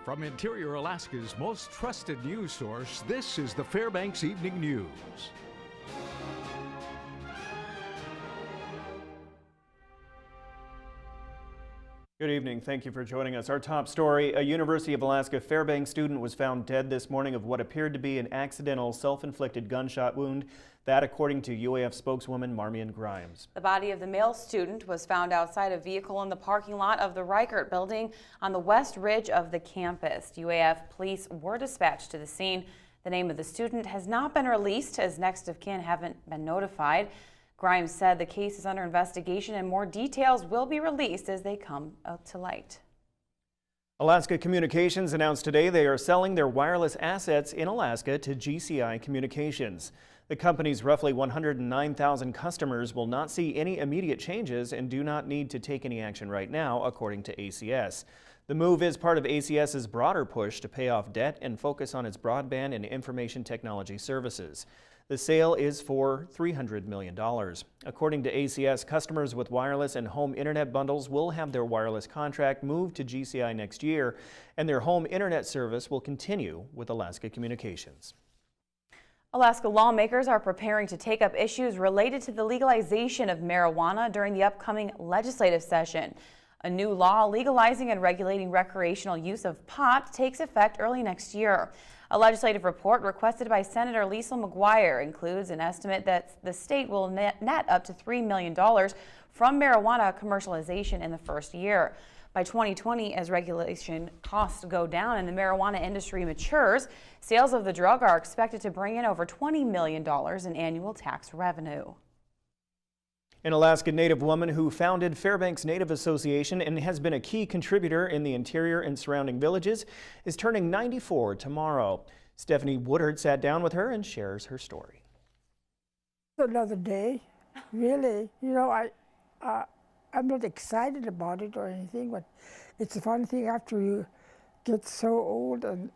From Interior Alaska's most trusted news source, this is the Fairbanks Evening News. Good evening. Thank you for joining us. Our top story, a University of Alaska Fairbanks student was found dead this morning of what appeared to be an accidental self-inflicted gunshot wound. That according to UAF spokeswoman Marmion Grimes. The body of the male student was found outside a vehicle in the parking lot of the Reichert building on the west ridge of the campus. UAF police were dispatched to the scene. The name of the student has not been released as next of kin haven't been notified. Grimes said the case is under investigation and more details will be released as they come out to light. Alaska Communications announced today they are selling their wireless assets in Alaska to GCI Communications. The company's roughly 109,000 customers will not see any immediate changes and do not need to take any action right now, according to ACS. The move is part of ACS's broader push to pay off debt and focus on its broadband and information technology services. The sale is for $300 million. According to ACS, customers with wireless and home internet bundles will have their wireless contract moved to GCI next year, and their home internet service will continue with Alaska Communications. Alaska lawmakers are preparing to take up issues related to the legalization of marijuana during the upcoming legislative session. A new law legalizing and regulating recreational use of pot takes effect early next year. A legislative report requested by Senator Liesl McGuire includes an estimate that the state will net up to $3 million from marijuana commercialization in the first year. By 2020, as regulation costs go down and the marijuana industry matures, sales of the drug are expected to bring in over $20 million in annual tax revenue. An Alaska Native woman who founded Fairbanks Native Association and has been a key contributor in the interior and surrounding villages is turning 94 tomorrow. Stephanie Woodard sat down with her and shares her story. Another day, really. You know, I'm not excited about it or anything, but it's a fun thing after you get so old and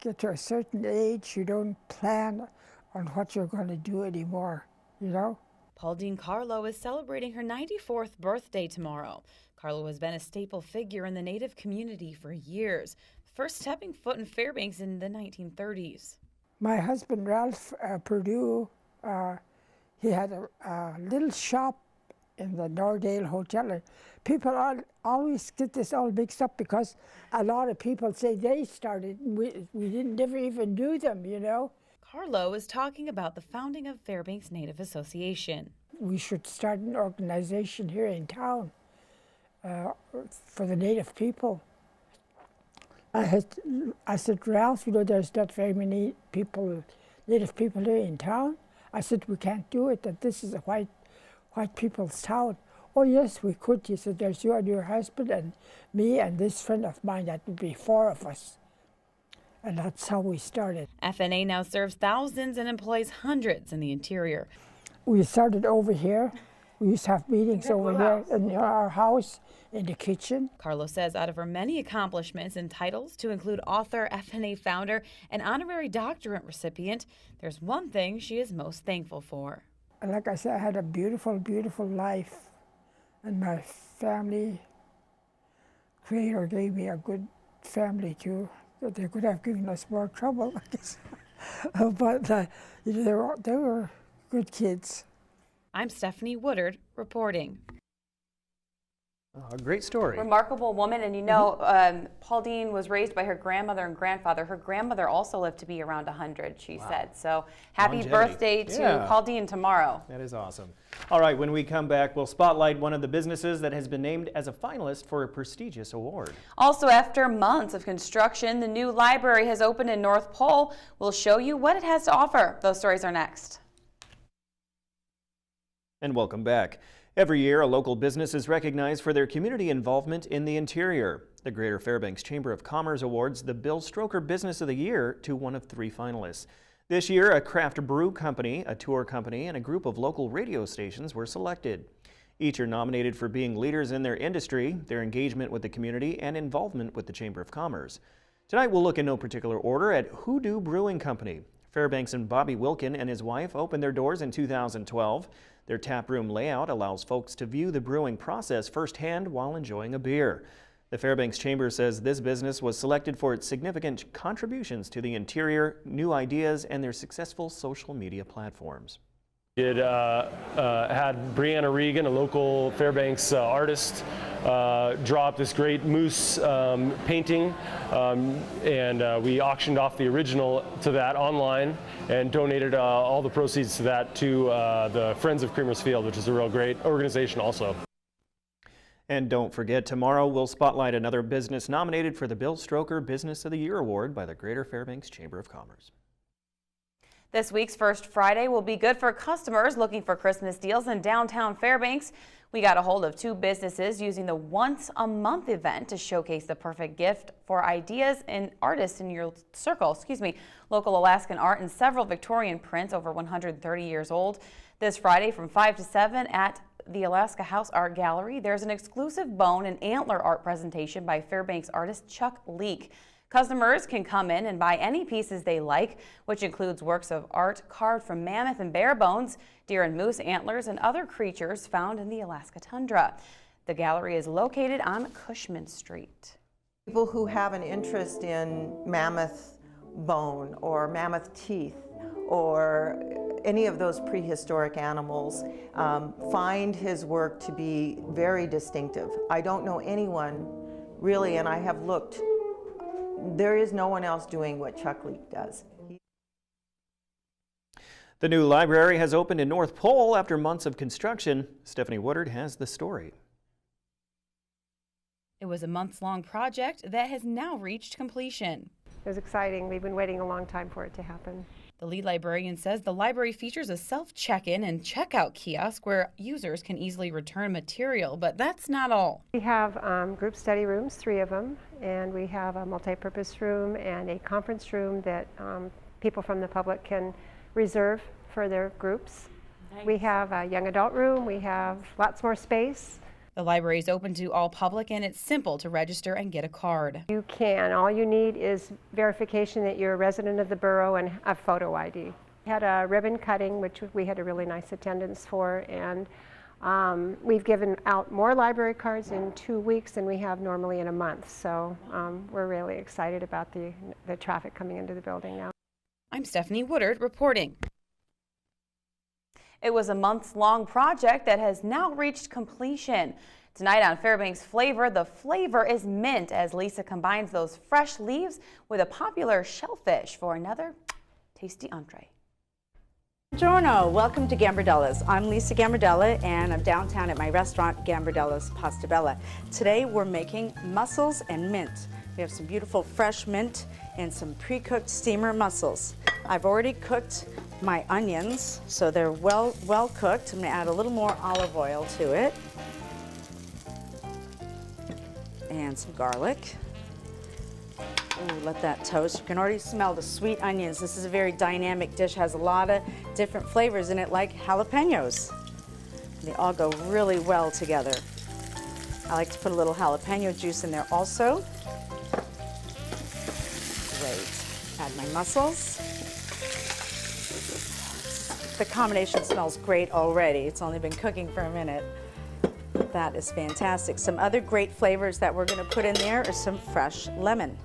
get to a certain age, you don't plan on what you're going to do anymore, you know? Pauldine Carlo is celebrating her 94th birthday tomorrow. Carlo has been a staple figure in the Native community for years, first stepping foot in Fairbanks in the 1930s. My husband, Ralph Purdue, he had a little shop in the Nordale Hotel. And people always get this all mixed up because a lot of people say they started. We didn't never even do them, you know. Carlo is talking about the founding of Fairbanks Native Association. We should start an organization here in town for the Native people. I said, Ralph, you know, there's not very many people, Native people here in town. I said, we can't do it, that this is a white people's town. Oh yes, we could. He said, there's you and your husband and me and this friend of mine, that would be 4 of us. And that's how we started. FNA now serves thousands and employs hundreds in the interior. We started over here. We used to have meetings over here in our house, in the kitchen. Carlo says out of her many accomplishments and titles, to include author, FNA founder, and honorary doctorate recipient, there's one thing she is most thankful for. Like I said, I had a beautiful, beautiful life. And my family, Creator gave me a good family too. They could have given us more trouble, I guess. But you know, they were good kids. I'm Stephanie Woodard reporting. A great story. Remarkable woman, and you know, Pauldine was raised by her grandmother and grandfather. Her grandmother also lived to be around 100, she said. So happy birthday to Pauldine tomorrow. That is awesome. All right, when we come back, we'll spotlight one of the businesses that has been named as a finalist for a prestigious award. Also, after months of construction, the new library has opened in North Pole. We'll show you what it has to offer. Those stories are next. And welcome back. Every year, a local business is recognized for their community involvement in the interior. The Greater Fairbanks Chamber of Commerce awards the Bill Stroker Business of the Year to one of 3 finalists. This year, a craft brew company, a tour company, and a group of local radio stations were selected. Each are nominated for being leaders in their industry, their engagement with the community, and involvement with the Chamber of Commerce. Tonight, we'll look in no particular order at Hoodoo Brewing Company. Fairbanks and Bobby Wilkin and his wife opened their doors in 2012. Their taproom layout allows folks to view the brewing process firsthand while enjoying a beer. The Fairbanks Chamber says this business was selected for its significant contributions to the interior, new ideas, and their successful social media platforms. It had Brianna Regan, a local Fairbanks artist, drop this great moose painting, and we auctioned off the original to that online and donated all the proceeds to that to the Friends of Creamers Field, which is a real great organization also. And don't forget, tomorrow we'll spotlight another business nominated for the Bill Stroker Business of the Year Award by the Greater Fairbanks Chamber of Commerce. This week's First Friday will be good for customers looking for Christmas deals in downtown Fairbanks. We got a hold of two businesses using the once-a-month event to showcase the perfect gift for ideas and artists in your circle. Local Alaskan art and several Victorian prints over 130 years old. This Friday from 5 to 7 at the Alaska House Art Gallery, there's an exclusive bone and antler art presentation by Fairbanks artist Chuck Leek. Customers can come in and buy any pieces they like, which includes works of art carved from mammoth and bear bones, deer and moose antlers, and other creatures found in the Alaska tundra. The gallery is located on Cushman Street. People who have an interest in mammoth bone or mammoth teeth or any of those prehistoric animals find his work to be very distinctive. I don't know anyone really, and I have looked. There is no one else doing what Chuck Leek does. The new library has opened in North Pole after months of construction. Stephanie Woodard has the story. It was a months-long project that has now reached completion. It was exciting. We've been waiting a long time for it to happen. The lead librarian says the library features a self-check-in and checkout kiosk where users can easily return material, but that's not all. We have group study rooms, 3 of them, and we have a multi-purpose room and a conference room that people from the public can reserve for their groups. Nice. We have a young adult room. We have lots more space. The library is open to all public, and it's simple to register and get a card. You can. All you need is verification that you're a resident of the borough and a photo ID. We had a ribbon cutting, which we had a really nice attendance for, and we've given out more library cards in 2 weeks than we have normally in a month. So we're really excited about the traffic coming into the building now. I'm Stephanie Woodard reporting. It was a months-long project that has now reached completion. Tonight on Fairbanks Flavor, the flavor is mint as Lisa combines those fresh leaves with a popular shellfish for another tasty entree. Buongiorno, welcome to Gambardella's. I'm Lisa Gambardella and I'm downtown at my restaurant Gambardella's Pasta Bella. Today we're making mussels and mint. We have some beautiful fresh mint and some pre-cooked steamer mussels. I've already cooked my onions, so they're well cooked. I'm going to add a little more olive oil to it and some garlic. Ooh, let that toast. You can already smell the sweet onions. This is a very dynamic dish, has a lot of different flavors in it, like jalapenos. They all go really well together. I like to put a little jalapeno juice in there also. Great. Add my mussels. The combination smells great already. It's only been cooking for a minute. That is fantastic. Some other great flavors that we're going to put in there are some fresh lemon.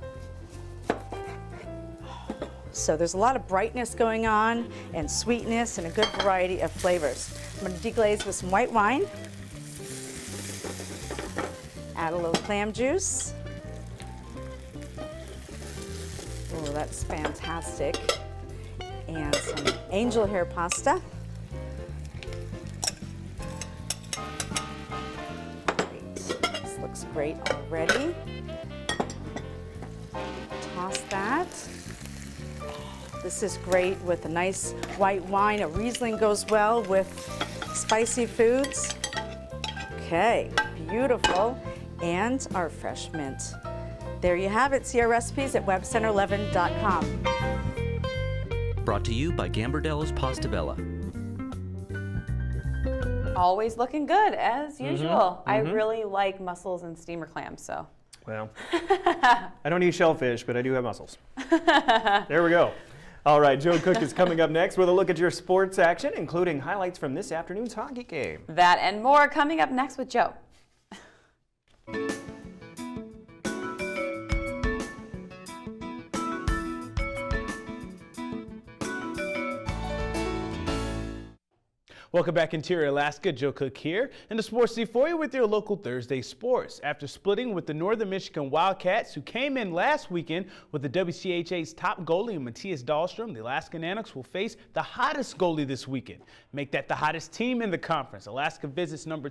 So there's a lot of brightness going on and sweetness and a good variety of flavors. I'm going to deglaze with some white wine. Add a little clam juice. Oh, that's fantastic. And some angel hair pasta. Great. This looks great already. Toss that. This is great with a nice white wine. A Riesling goes well with spicy foods. Okay, beautiful. And our fresh mint. There you have it. See our recipes at webcenter11.com. Brought to you by Gambardella's Pasta Bella. Always looking good, as usual. I really like mussels and steamer clams, so. Well, I don't eat shellfish, but I do have mussels. There we go. All right, Joe Cook is coming up next with a look at your sports action, including highlights from this afternoon's hockey game. That and more coming up next with Joe. Welcome back, Interior Alaska. Joe Cook here in the Sports Sea for you with your local Thursday sports. After splitting with the Northern Michigan Wildcats, who came in last weekend with the WCHA's top goalie, Matthias Dahlstrom, the Alaska Nanooks will face the hottest goalie this weekend. Make that the hottest team in the conference. Alaska visits number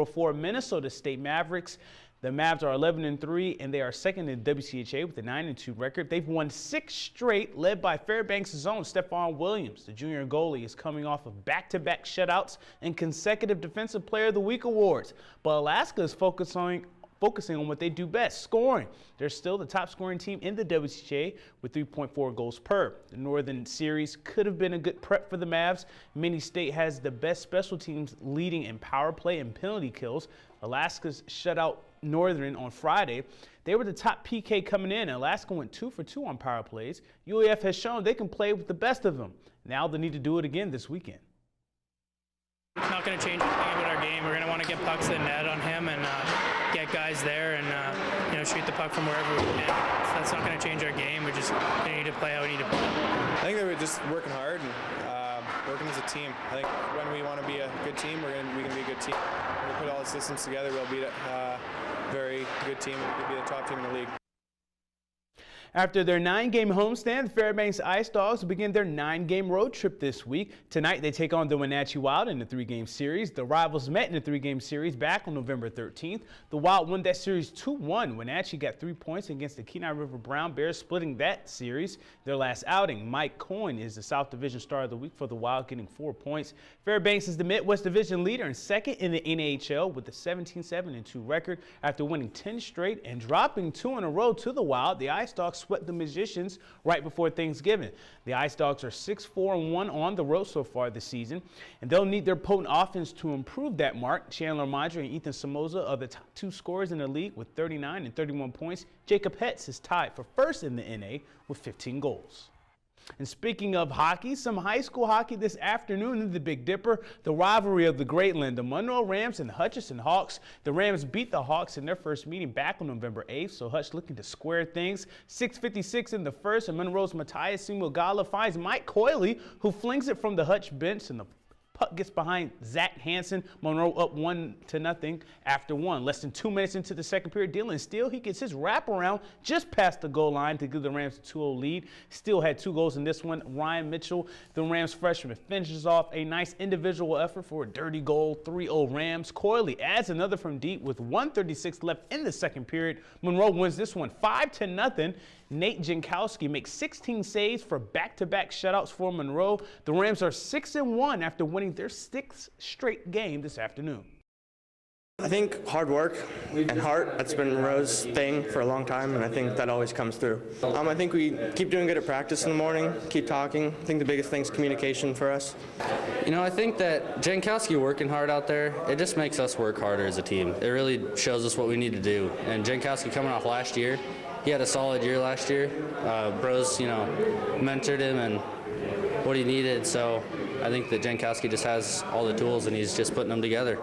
4 Minnesota State Mavericks. The Mavs are 11-3, and they are second in WCHA with a 9-2 record. They've won 6 straight, led by Fairbanks' own Stephon Williams. The junior goalie is coming off of back-to-back shutouts and consecutive Defensive Player of the Week awards. But Alaska is focusing on what they do best, scoring. They're still the top scoring team in the WCHA with 3.4 goals per. The Northern Series could have been a good prep for the Mavs. Mini State has the best special teams, leading in power play and penalty kills. Alaska's shutout Northern on Friday. They were the top PK coming in. Alaska went 2 for 2 on power plays. UAF has shown they can play with the best of them. Now they need to do it again this weekend. It's not going to change anything about our game. We're going to want to get pucks to the net on him and get guys there and shoot the puck from wherever we can. So that's not going to change our game. We just need to play how we need to play. I think that we're just working hard and working as a team. I think when we want to be a good team, we can be a good team. When we put all the systems together, we'll be a very good team. We'll be the top team in the league. After their 9-game homestand, the Fairbanks Ice Dogs begin their 9-game road trip this week. Tonight, they take on the Wenatchee Wild in the 3-game series. The rivals met in the 3-game series back on November 13th. The Wild won that series 2-1. Wenatchee got 3 points against the Kenai River Brown Bears, splitting that series. Their last outing, Mike Coyne is the South Division Star of the Week for the Wild, getting 4 points. Fairbanks is the Midwest Division leader and second in the NHL with a 17-7-2 record. After winning 10 straight and dropping 2 in a row to the Wild, the Ice Dogs swept the Magicians right before Thanksgiving. The Ice Dogs are 6-4-1 on the road so far this season, and they'll need their potent offense to improve that mark. Chandler Madre and Ethan Somoza are the top 2 scorers in the league with 39 and 31 points. Jacob Hetz is tied for first in the NA with 15 goals. And speaking of hockey, some high school hockey this afternoon in the Big Dipper, the rivalry of the Greatland, the Monroe Rams and the Hutchinson Hawks. The Rams beat the Hawks in their first meeting back on November 8th, so Hutch looking to square things. 6:56 in the first, and Monroe's Matthias Simugala finds Mike Coyley, who flings it from the Hutch bench, and the puck gets behind Zach Hansen. Monroe up 1-0 after 1. Less than 2 minutes into the second period, Dylan Steele, he gets his wraparound just past the goal line to give the Rams a 2-0 lead. Steele had 2 goals in this one. Ryan Mitchell, the Rams freshman, finishes off a nice individual effort for a dirty goal, 3-0 Rams. Coyley adds another from deep with 1:36 left in the second period. Monroe wins this one 5-0. Nate Jankowski makes 16 saves for back-to-back shutouts for Monroe. The Rams are 6-1 after winning their 6th straight game this afternoon. I think hard work and heart, that's been Monroe's thing for a long time, and I think that always comes through. I think we keep doing good at practice in the morning, keep talking. I think the biggest thing is communication for us. I think that Jankowski working hard out there, it just makes us work harder as a team. It really shows us what we need to do. And Jankowski coming off last year, he had a solid year last year. Bros, mentored him and what he needed. So I think that Jankowski just has all the tools and he's just putting them together.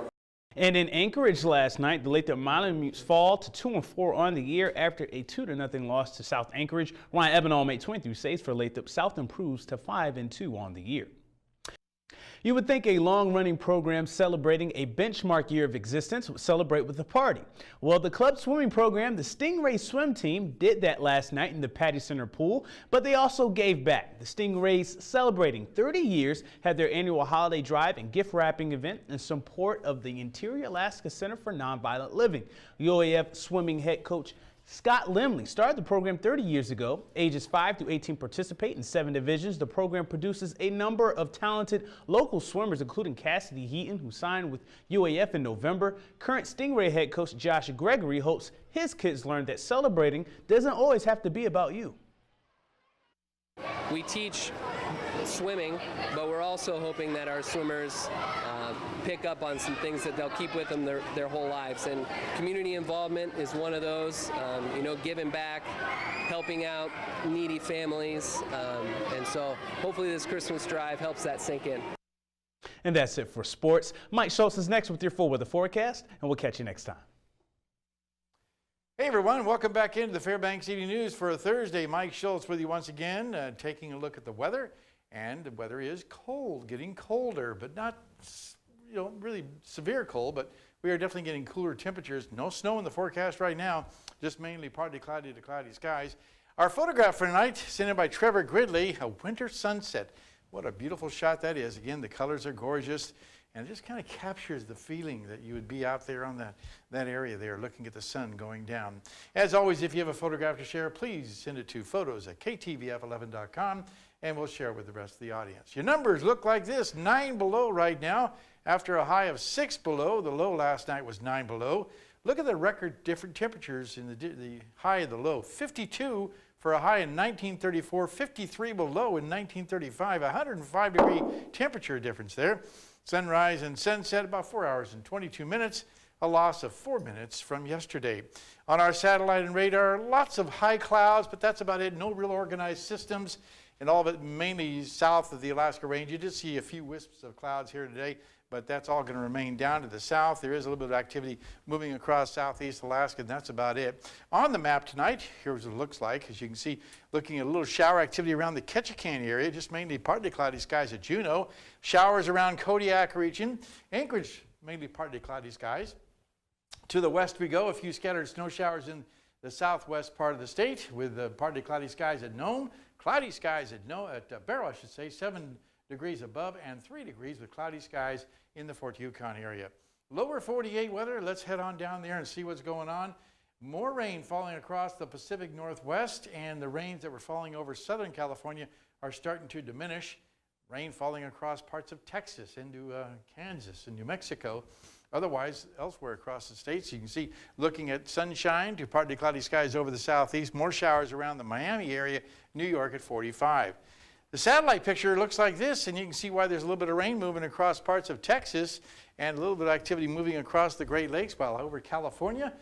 And in Anchorage last night, the Lathrop Malamutes fall to 2-4 on the year after a 2-0 loss to South Anchorage. Ryan Ebenall made 23 saves for Lathrop. South improves to 5-2 on the year. You would think a long-running program celebrating a benchmark year of existence would celebrate with a party. Well, the club swimming program, the Stingray swim team, did that last night in the Patty Center pool, but they also gave back. The Stingrays, celebrating 30 years, had their annual holiday drive and gift wrapping event in support of the Interior Alaska Center for Nonviolent Living. UAF swimming head coach Scott Limley started the program 30 years ago. Ages 5 through 18 participate in 7 divisions. The program produces a number of talented local swimmers, including Cassidy Heaton, who signed with UAF in November. Current Stingray head coach Josh Gregory hopes his kids learn that celebrating doesn't always have to be about you. We teach swimming, but we're also hoping that our swimmers pick up on some things that they'll keep with them their whole lives. And community involvement is one of those, giving back, helping out needy families. And so hopefully this Christmas drive helps that sink in. And that's it for sports. Mike Schultz is next with your full weather forecast, and we'll catch you next time. Hey everyone, welcome back into the Fairbanks Evening News for a Thursday. Mike Schultz with you once again, taking a look at the weather. And the weather is cold, getting colder, but not really severe cold, but we are definitely getting cooler temperatures. No snow in the forecast right now, just mainly partly cloudy to cloudy skies. Our photograph for tonight, sent in by Trevor Gridley, a winter sunset. What a beautiful shot that is. Again, the colors are gorgeous, and it just kind of captures the feeling that you would be out there on that area there looking at the sun going down. As always, if you have a photograph to share, please send it to photos@ktvf11.com, and we'll share it with the rest of the audience. Your numbers look like this: 9 below right now after a high of 6 below. The low last night was 9 below. Look at the record different temperatures in the high and the low. 52 for a high in 1934, 53 below in 1935, 105 degree temperature difference there. Sunrise and sunset about 4 hours and 22 minutes, a loss of 4 minutes from yesterday. On our satellite and radar, lots of high clouds, but that's about it. No real organized systems, and all of it mainly south of the Alaska Range. You did see a few wisps of clouds here today, but that's all going to remain down to the south. There is a little bit of activity moving across southeast Alaska, and that's about it. On the map tonight, here's what it looks like. As you can see, looking at a little shower activity around the Ketchikan area, just mainly partly cloudy skies at Juneau. Showers around Kodiak region. Anchorage, mainly partly cloudy skies. To the west we go, a few scattered snow showers in the southwest part of the state with partly cloudy skies at Nome. Cloudy skies at Barrow, I should say, 7 degrees above and 3 degrees with cloudy skies in the Fort Yukon area. Lower 48 weather, let's head on down there and see what's going on. More rain falling across the Pacific Northwest, and the rains that were falling over Southern California are starting to diminish. Rain falling across parts of Texas into Kansas and New Mexico. Otherwise, elsewhere across the states, you can see looking at sunshine to partly cloudy skies over the southeast. More showers around the Miami area, New York at 45. The satellite picture looks like this, and you can see why there's a little bit of rain moving across parts of Texas and a little bit of activity moving across the Great Lakes, while over California,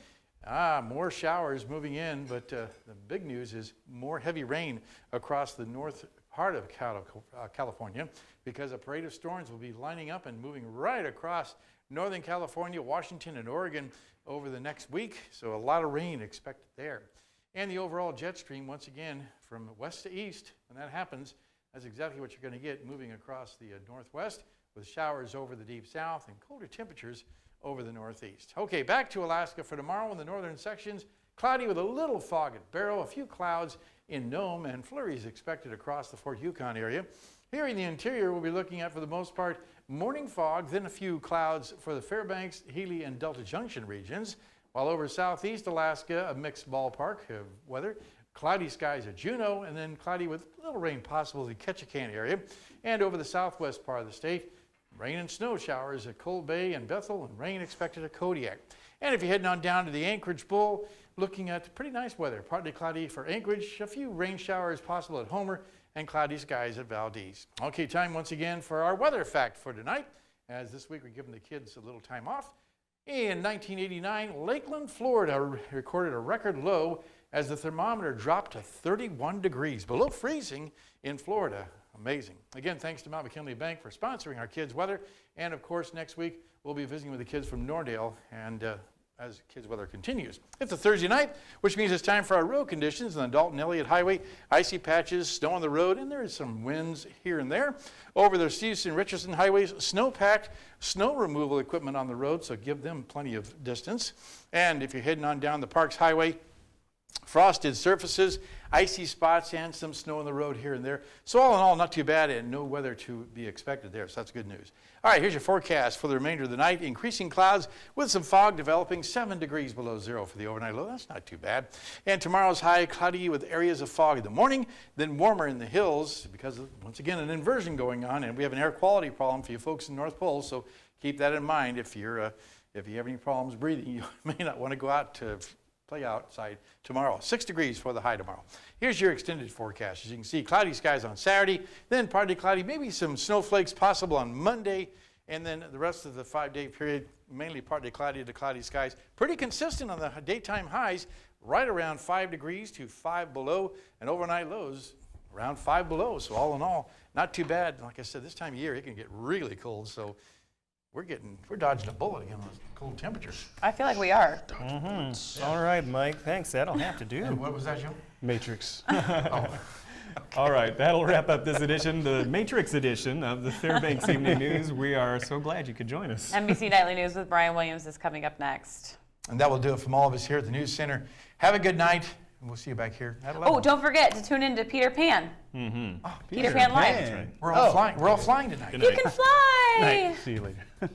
more showers moving in, but the big news is more heavy rain across the north part of California, because a parade of storms will be lining up and moving right across Northern California, Washington, and Oregon over the next week, so a lot of rain expected there. And the overall jet stream, once again, from west to east, when that happens, that's exactly what you're going to get moving across the northwest, with showers over the deep south and colder temperatures over the northeast. Okay, back to Alaska for tomorrow in the northern sections. Cloudy with a little fog at Barrow, a few clouds in Nome, and flurries expected across the Fort Yukon area. Here in the interior, we'll be looking at, for the most part, morning fog, then a few clouds for the Fairbanks, Healy, and Delta Junction regions, while over southeast Alaska, a mixed ballpark of weather. Cloudy skies at Juneau, and then cloudy with a little rain possible in the Ketchikan area. And over the southwest part of the state, rain and snow showers at Cold Bay and Bethel, and rain expected at Kodiak. And if you're heading on down to the Anchorage Bowl, looking at pretty nice weather. Partly cloudy for Anchorage, a few rain showers possible at Homer, and cloudy skies at Valdez. Okay, time once again for our weather fact for tonight, as this week we're giving the kids a little time off. In 1989, Lakeland, Florida recorded a record low as the thermometer dropped to 31 degrees, below freezing in Florida. Amazing. Again, thanks to Mount McKinley Bank for sponsoring our kids' weather. And of course, next week we'll be visiting with the kids from Nordale, and as kids' weather continues. It's a Thursday night, which means it's time for our road conditions on the Dalton Elliott Highway. Icy patches, snow on the road, and there is some winds here and there. Over the Stevenson-Richardson highways, snow-packed snow removal equipment on the road, so give them plenty of distance. And if you're heading on down the Parks Highway, frosted surfaces, icy spots, and some snow on the road here and there. So all in all, not too bad, and no weather to be expected there, so that's good news. All right, here's your forecast for the remainder of the night. Increasing clouds with some fog developing, 7 degrees below zero for the overnight low. That's not too bad. And tomorrow's high, cloudy with areas of fog in the morning, then warmer in the hills because of, once again, an inversion going on, and we have an air quality problem for you folks in the North Pole, so keep that in mind. If you have any problems breathing, you may not want to go out to play outside tomorrow. 6 degrees for the high tomorrow. Here's your extended forecast. As you can see, cloudy skies on Saturday, then partly cloudy, maybe some snowflakes possible on Monday, and then the rest of the 5-day period, mainly partly cloudy to cloudy skies. Pretty consistent on the daytime highs, right around 5 degrees to 5 below, and overnight lows around 5 below. So all in all, not too bad. Like I said, this time of year, it can get really cold, so we're dodging a bullet again with cold temperatures. I feel like we are. Mm-hmm. All right, Mike. Thanks. That'll have to do. And what was that, Joe? Matrix. Oh. All right, that'll wrap up this edition, the Matrix edition of the Fairbanks Evening News. We are so glad you could join us. NBC Nightly News with Brian Williams is coming up next. And that will do it from all of us here at the News Center. Have a good night, and we'll see you back here at 11. Oh, don't forget to tune in to Peter Pan. Mm-hmm. Peter Pan Live. That's right. We're all flying. We're all flying tonight. You can fly. Night. See you later.